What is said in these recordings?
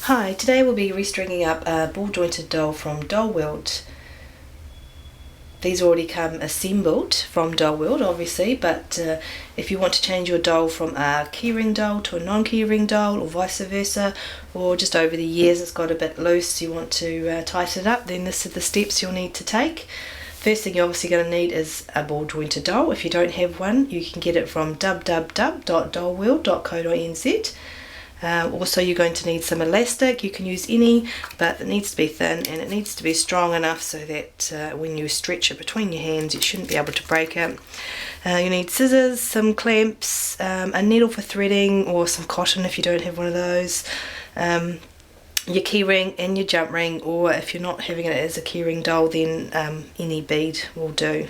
Hi, today we'll be restringing up a ball jointed doll from Doll World. These already come assembled from Doll World obviously, but if you want to change your doll from a keyring doll to a non-keyring doll or vice versa, or just over the years it's got a bit loose, you want to tighten it up, then this are the steps you'll need to take. First thing you're obviously going to need is a ball jointed doll. If you don't have one, you can get it from www.dollworld.co.nz. Also you're going to need some elastic. You can use any, but it needs to be thin and it needs to be strong enough so that when you stretch it between your hands you shouldn't be able to break it. You need scissors, some clamps, a needle for threading or some cotton if you don't have one of those, your key ring and your jump ring, or if you're not having it as a key ring doll then any bead will do.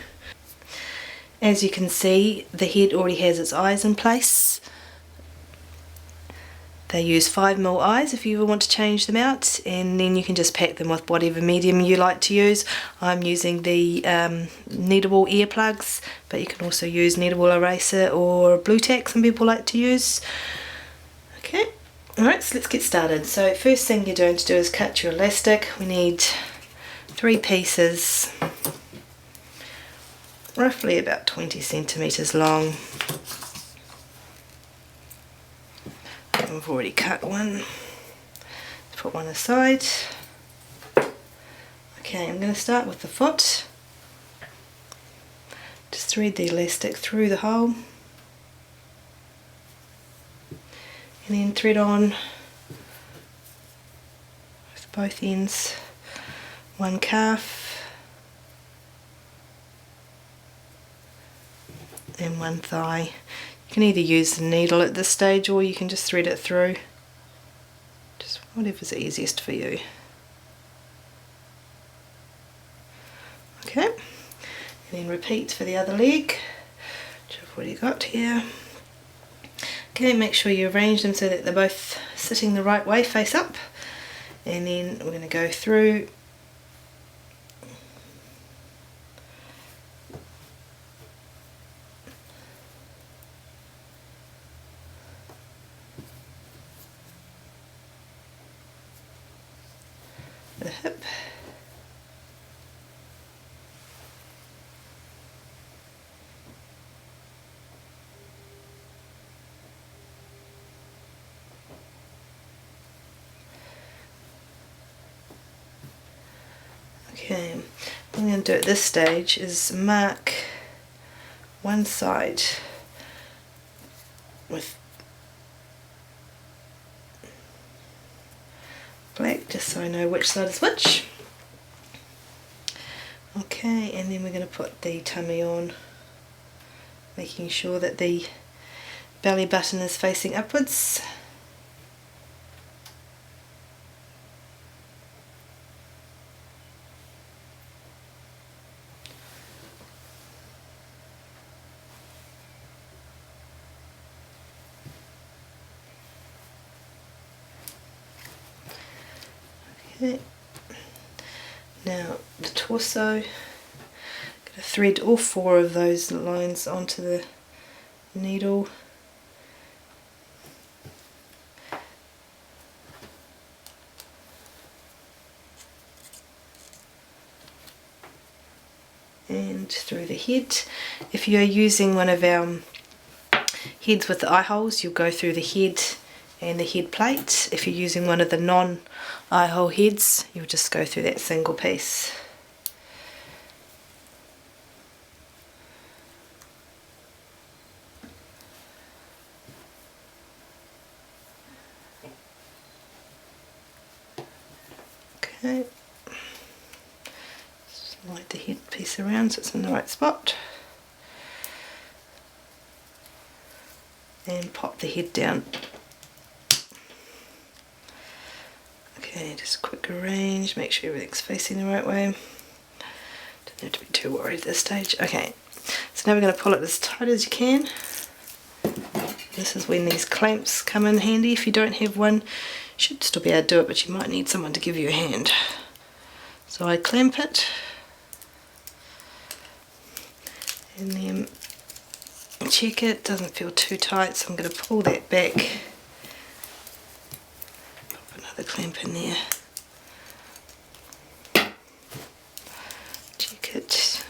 As you can see, the head already has its eyes in place. They use 5mm eyes if you ever want to change them out, and then you can just pack them with whatever medium you like to use. I'm using the kneadable earplugs, but you can also use kneadable eraser or blue tack, some people like to use. Okay, alright, so let's get started. So first thing you're going to do is cut your elastic. We need 3 pieces, roughly about 20 centimetres long. I've already cut one. Let's put one aside. Okay, I'm going to start with the foot. Just thread the elastic through the hole and then thread on with both ends one calf and one thigh. You can either use the needle at this stage or you can just thread it through, just whatever's easiest for you. Okay, and then repeat for the other leg, which I've already got here. Okay, make sure you arrange them so that they're both sitting the right way, face up, and then we're going to go through the hip, okay. What I'm going to do at this stage is mark one side with black just so I know which side is which. Okay, and then we're going to put the tummy on, making sure that the belly button is facing upwards. Okay, now the torso, going to thread all 4 of those lines onto the needle. And through the head. If you're using one of our heads with the eye holes, you'll go through the head and the head plate. If you're using one of the non-eye hole heads, you'll just go through that single piece. Okay, slide the head piece around so it's in the right spot, and pop the head down. Okay, just a quick arrange, make sure everything's facing the right way. Don't have to be too worried at this stage. Okay, so now we're going to pull it as tight as you can. This is when these clamps come in handy. If you don't have one, you should still be able to do it, but you might need someone to give you a hand. So I clamp it and then check it, doesn't feel too tight, so I'm going to pull that back, pop another clamp clamp in there. Check it.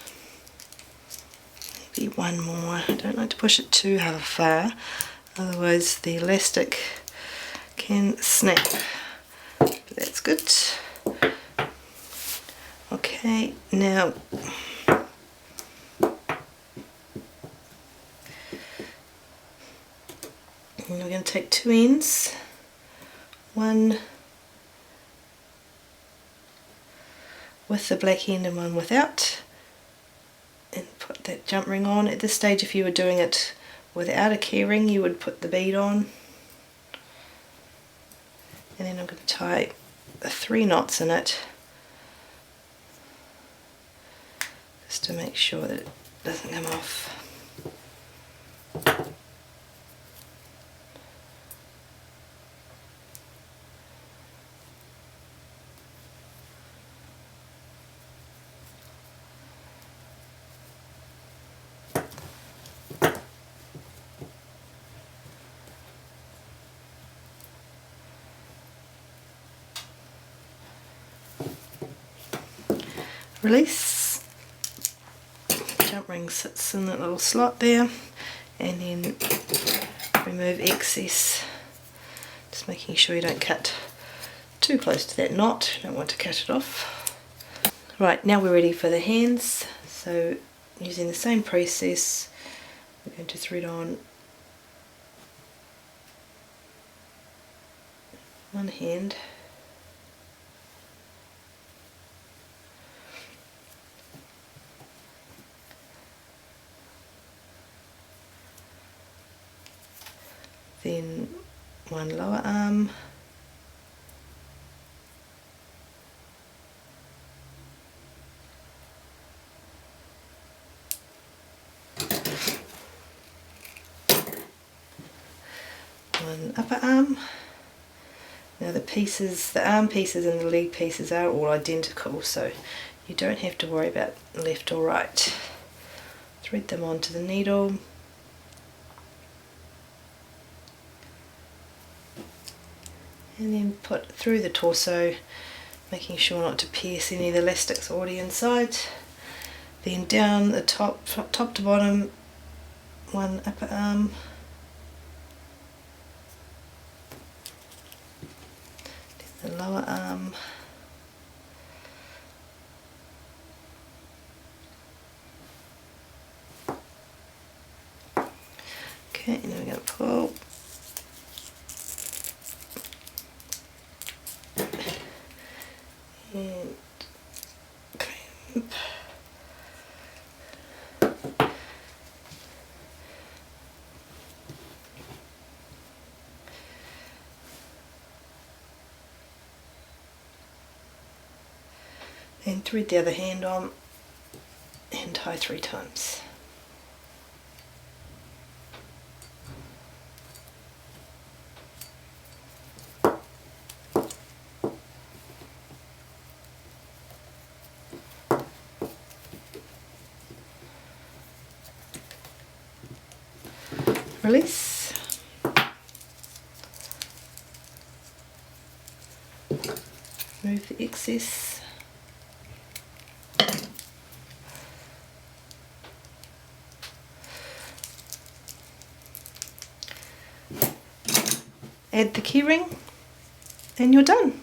Maybe one more. I don't like to push it too far, otherwise the elastic can snap. But that's good. Okay, now we're going to take two ends, one with the black end and one without, and put that jump ring on. At this stage, if you were doing it without a key ring, you would put the bead on. And then I'm going to tie 3 knots in it, just to make sure that it doesn't come off. Release. Jump ring sits in that little slot there, and then remove excess, just making sure you don't cut too close to that knot. You don't want to cut it off. Right, now we're ready for the hands. So using the same process, we're going to thread on one hand, then one lower arm, one upper arm. Now the arm pieces and the leg pieces are all identical, so you don't have to worry about left or right. Thread them onto the needle. And then put through the torso, making sure not to pierce any of the elastics already inside. Then down the top to bottom, one upper arm, then the lower arm, okay, and then we're going to pull. And clamp. And thread the other hand on and tie 3 times. Release. Remove the excess. Add the keyring and you're done.